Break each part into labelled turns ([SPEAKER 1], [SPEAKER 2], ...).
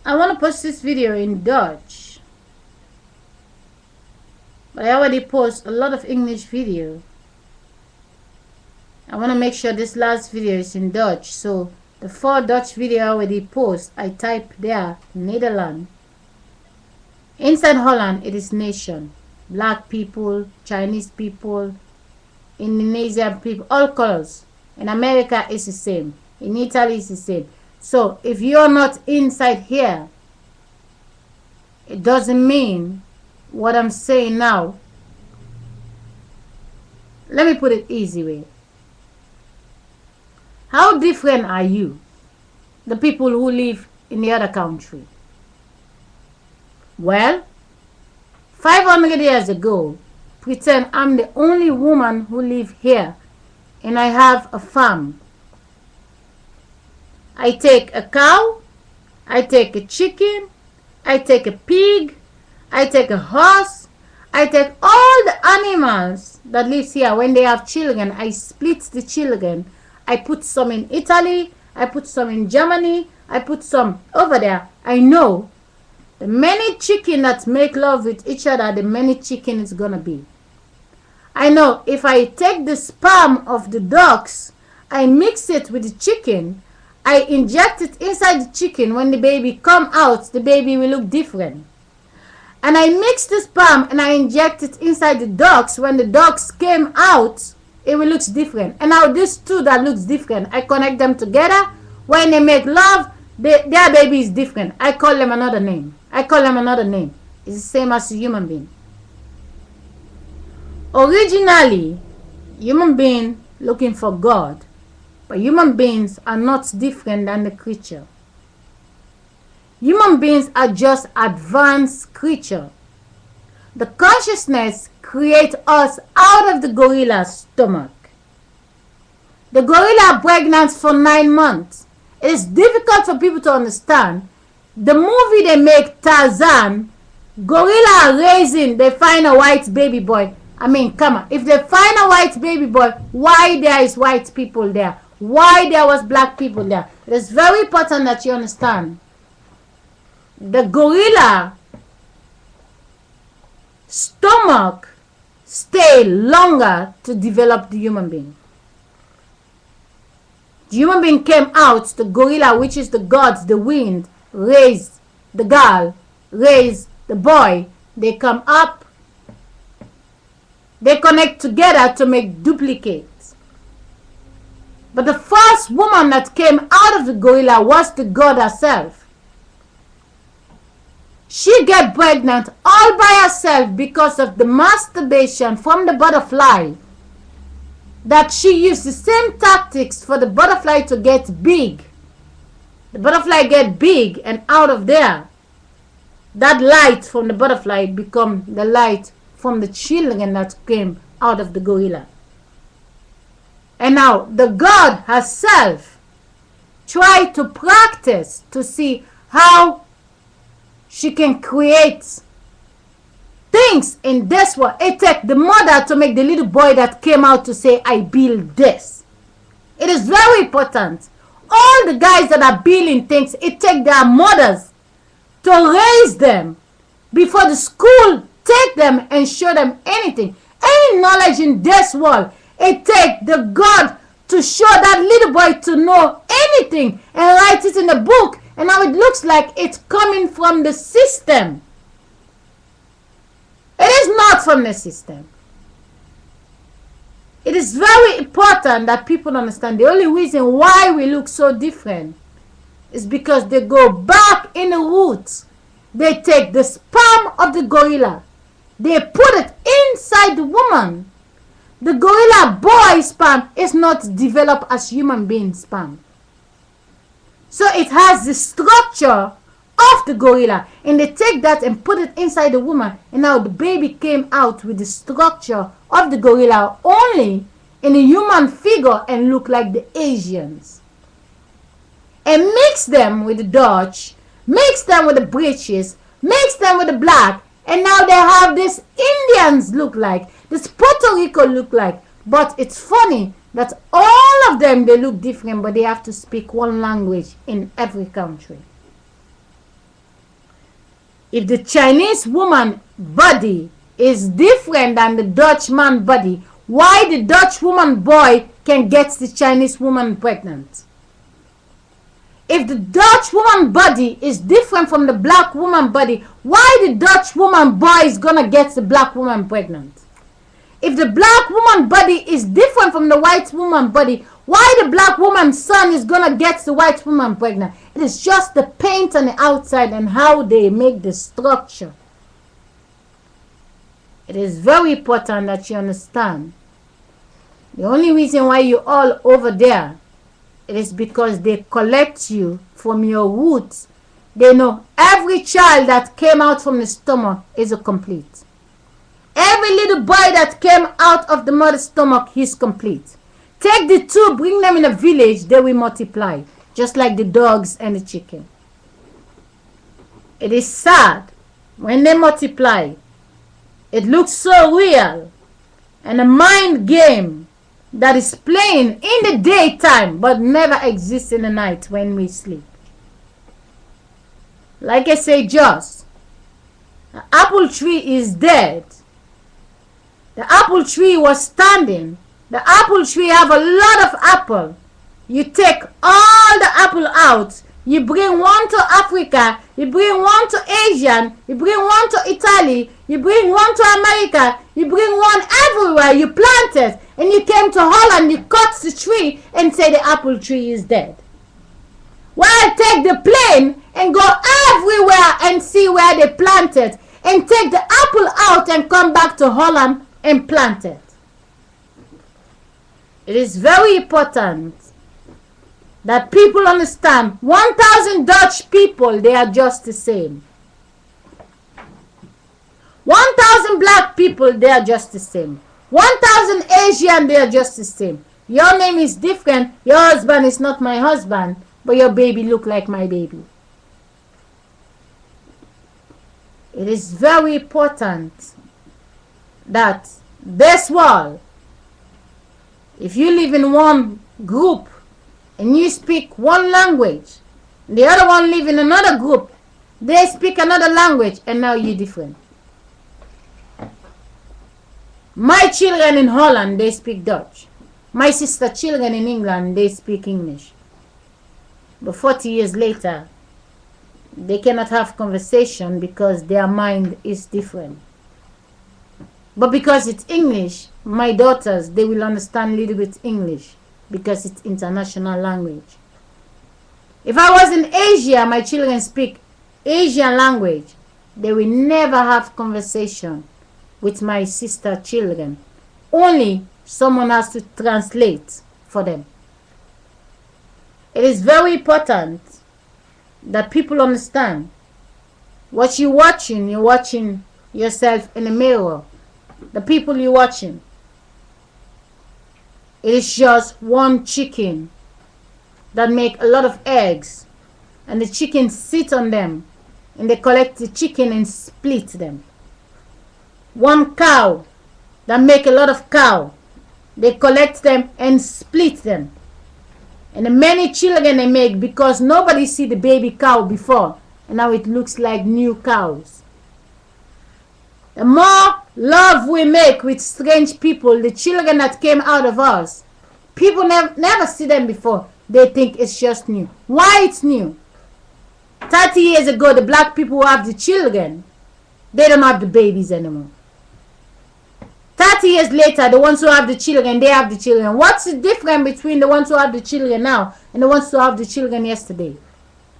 [SPEAKER 1] I want to post this video in Dutch, but I already post a lot of English video. I want to make sure this last video is in Dutch, so the 4 Dutch video I already post, I type there Nederland. Inside Holland, it is nation. Black people, Chinese people, Indonesian people, all colors. In America, it's the same. In Italy, it's the same. So if you're not inside here, it doesn't mean what I'm saying now. Let me put it easy way. How different are you, the people who live in the other country? Well, 500 years ago, pretend I'm the only woman who live here and I have a farm. I take a cow, I take a chicken, I take a pig, I take a horse, I take all the animals that live here. When they have children, I split the children. I put some in Italy, I put some in Germany, I put some over there. I know the many chicken that make love with each other, the many chicken it's gonna be. I know if I take the sperm of the ducks, I mix it with the chicken, I inject it inside the chicken. When the baby come out, the baby will look different. And I mix the sperm and I inject it inside the ducks. When the ducks came out, it will look different. And now these two that looks different, I connect them together. When they make love, their baby is different. I call them another name. I call them another name. It's the same as a human being. Originally, human being looking for God. But human beings are not different than the creature. Human beings are just advanced creatures. The consciousness creates us out of the gorilla's stomach. The gorilla pregnant for 9 months. It is difficult for people to understand. The movie they make, Tarzan, gorilla raising, they find a white baby boy. I mean, come on. If they find a white baby boy, why there is white people there? Why there was black people there? It is very important that you understand. The gorilla stomach stay longer to develop the human being. The human being came out, the gorilla, which is the gods, the wind, raised the girl, raised the boy. They come up, they connect together to make duplicates. But the first woman that came out of the gorilla was the god herself. She got pregnant all by herself because of the masturbation from the butterfly. That she used the same tactics for the butterfly to get big. The butterfly get big, and out of there, that light from the butterfly become the light from the children that came out of the gorilla. And now the god herself tried to practice to see how she can create things in this world. It takes the mother to make the little boy that came out to say, I build this. It is very important. All the guys that are building things, it takes their mothers to raise them before the school take them and show them anything. Any knowledge in this world, it takes the God to show that little boy to know anything and write it in the book. And now it looks like it's coming from the system. It is not from the system. It is very important that people understand. The only reason why we look so different is because they go back in the roots. They take the sperm of the gorilla. They put it inside the woman. The gorilla boy sperm is not developed as human being sperm. So it has the structure of the gorilla. And they take that and put it inside the woman. And now the baby came out with the structure of the gorilla only in a human figure and look like the Asians. And mix them with the Dutch, mix them with the British, mix them with the black. And now they have this Indians look like, this Puerto Rico look like. But it's funny that all of them, they look different, but they have to speak one language in every country. If the Chinese woman body is different than the Dutch man body, why the Dutch woman boy can get the Chinese woman pregnant? If the Dutch woman body is different from the black woman body, why the Dutch woman boy is gonna get the black woman pregnant? If the black woman body is different from the white woman body, why the black woman's son is gonna get the white woman pregnant? It is just the paint on the outside and how they make the structure. It is very important that you understand. The only reason why you're all over there, it is because they collect you from your roots. They know every child that came out from the stomach is a complete. Every little boy that came out of the mother's stomach is complete. Take the two, bring them in a village, they will multiply, just like the dogs and the chicken. It is sad when they multiply. It looks so real and a mind game that is playing in the daytime but never exists in the night when we sleep. Like I say, just the apple tree is dead. The apple tree was standing. The apple tree have a lot of apple. You take all the apple out. You bring one to Africa. You bring one to Asia. You bring one to Italy. You bring one to America. You bring one everywhere. You plant it. And you came to Holland. You cut the tree and say the apple tree is dead. Well, take the plane and go everywhere and see where they planted. And take the apple out and come back to Holland and plant it. It is very important that people understand 1,000 Dutch people, they are just the same. 1,000 black people, they are just the same. 1,000 Asian, they are just the same. Your name is different. Your husband is not my husband, but your baby look like my baby. It is very important that this world, if you live in one group and you speak one language, the other one live in another group, they speak another language, and now you're different. My children in Holland, they speak Dutch. My sister children in England, they speak English. But 40 years later, they cannot have conversation because their mind is different. But because it's English, my daughters, they will understand a little bit English because it's international language. If I was in Asia, my children speak Asian language. They will never have conversation with my sister children. Only someone has to translate for them. It is very important that people understand what you're watching yourself in the mirror. The people you're watching, it is just one chicken that make a lot of eggs, and the chickens sit on them and they collect the chicken and split them. One cow that make a lot of cow, they collect them and split them. And the many children they make because nobody see the baby cow before, and now it looks like new cows. The more love we make with strange people, the children that came out of us, people never see them before. They think it's just new. Why it's new? 30 years ago, the black people who have the children, they don't have the babies anymore. 30 years later, the ones who have the children, they have the children. What's the difference between the ones who have the children now and the ones who have the children yesterday?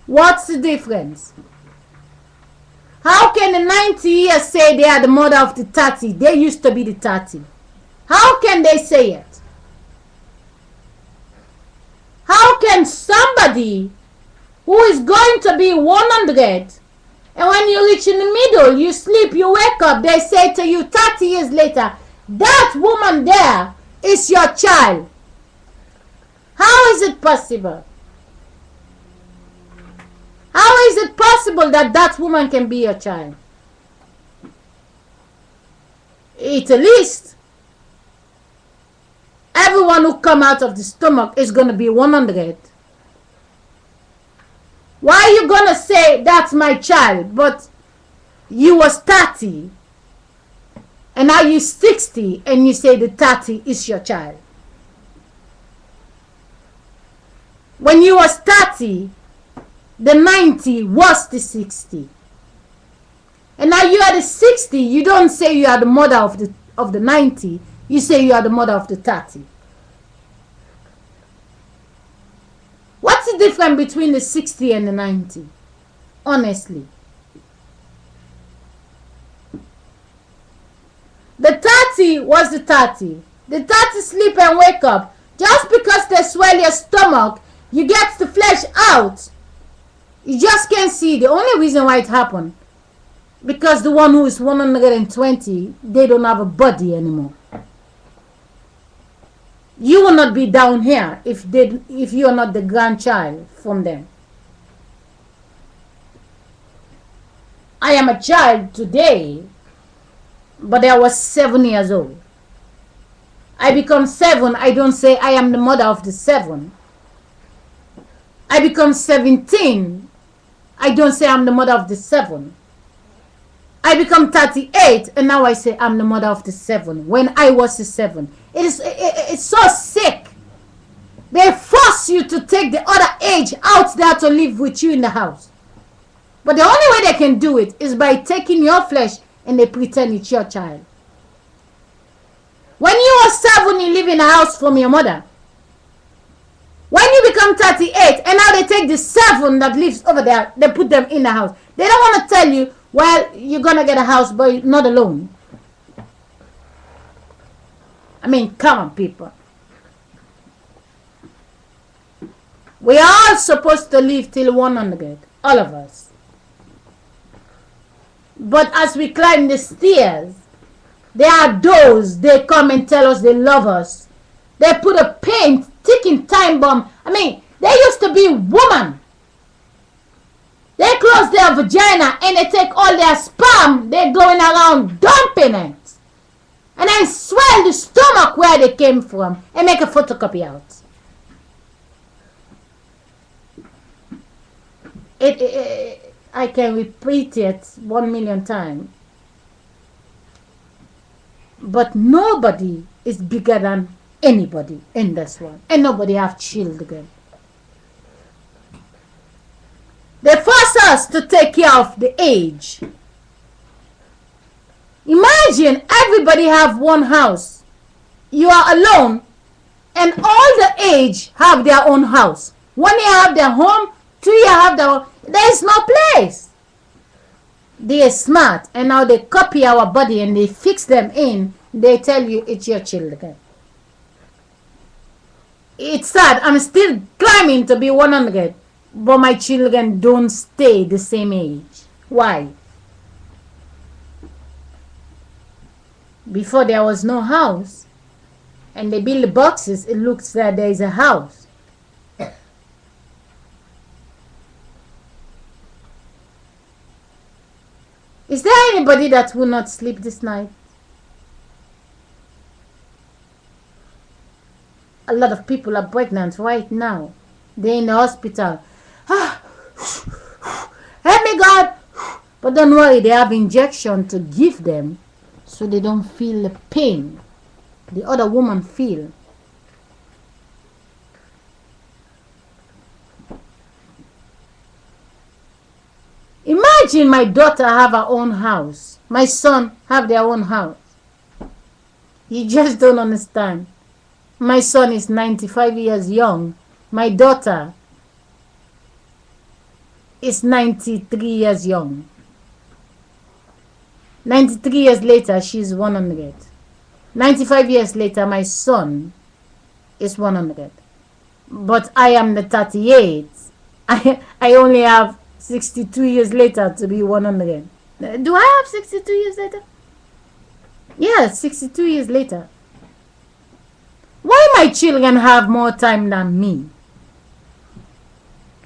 [SPEAKER 1] What's the difference? How can the 90 years say they are the mother of the 30? They used to be the 30. How can they say it? How can somebody who is going to be 100, and when you reach in the middle, you sleep, you wake up, they say to you 30 years later, that woman there is your child. How is it possible? How is it possible that that woman can be your child? At least everyone who come out of the stomach is going to be 100. Why are you going to say that's my child? But you was 30 and now you're 60 and you say the 30 is your child. When you was 30, the 90 was the 60. And now you are the 60, you don't say you are the mother of the 90, you say you are the mother of the 30. What's the difference between the 60 and the 90? Honestly. The 30 was the 30. The 30 sleep and wake up. Just because they swell your stomach, you get the flesh out. You just can't see. The only reason why it happened, because the one who is 120, they don't have a body anymore. You will not be down here if you are not the grandchild from them. I am a child today, but I was 7 years old. I become 7, I don't say I am the mother of the 7. I become 17, I don't say I'm the mother of the 7. I become 38 and now I say I'm the mother of the 7 when I was the 7. It's so sick. They force you to take the other age out there to live with you in the house. But the only way they can do it is by taking your flesh and they pretend it's your child. When you are 7, you live in a house from your mother. When you become 38 and now they take the 7 that lives over there, they put them in the house. They don't want to tell you, well, you're going to get a house, but not alone. I mean, come on, people. We are all supposed to live till 100, all of us. But as we climb the stairs, there are those, they come and tell us they love us. They put a paint, ticking time bomb. I mean, they used to be women. They close their vagina and they take all their sperm. They're going around dumping it. And then swell the stomach where they came from and make a photocopy out. I can repeat it 1 million times. But nobody is bigger than anybody in this one. And nobody have children. They force us to take care of the age. Imagine everybody have one house. You are alone and all the age have their own house. 1 year have their home, 2 years have their home. There is no place. They are smart and now they copy our body and they fix them in. They tell you it's your children. It's sad. I'm still climbing to be 100. But my children don't stay the same age. Why? Before there was no house. And they build the boxes. It looks like there is a house. Is there anybody that will not sleep this night? A lot of people are pregnant right now. They're in the hospital. Help me, God. But don't worry, they have injection to give them so they don't feel the pain the other woman feel. Imagine my daughter have her own house. My son have their own house. You just don't understand. My son is 95 years young. My daughter is 93 years young. 93 years later, she's 100. 95 years later, my son is 100. But I am the 38. I only have 62 years later to be 100. Do I have 62 years later? Yeah, 62 years later. Why my children have more time than me?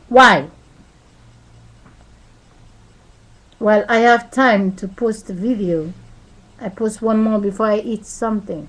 [SPEAKER 1] Why? Well, I have time to post a video. I post one more before I eat something.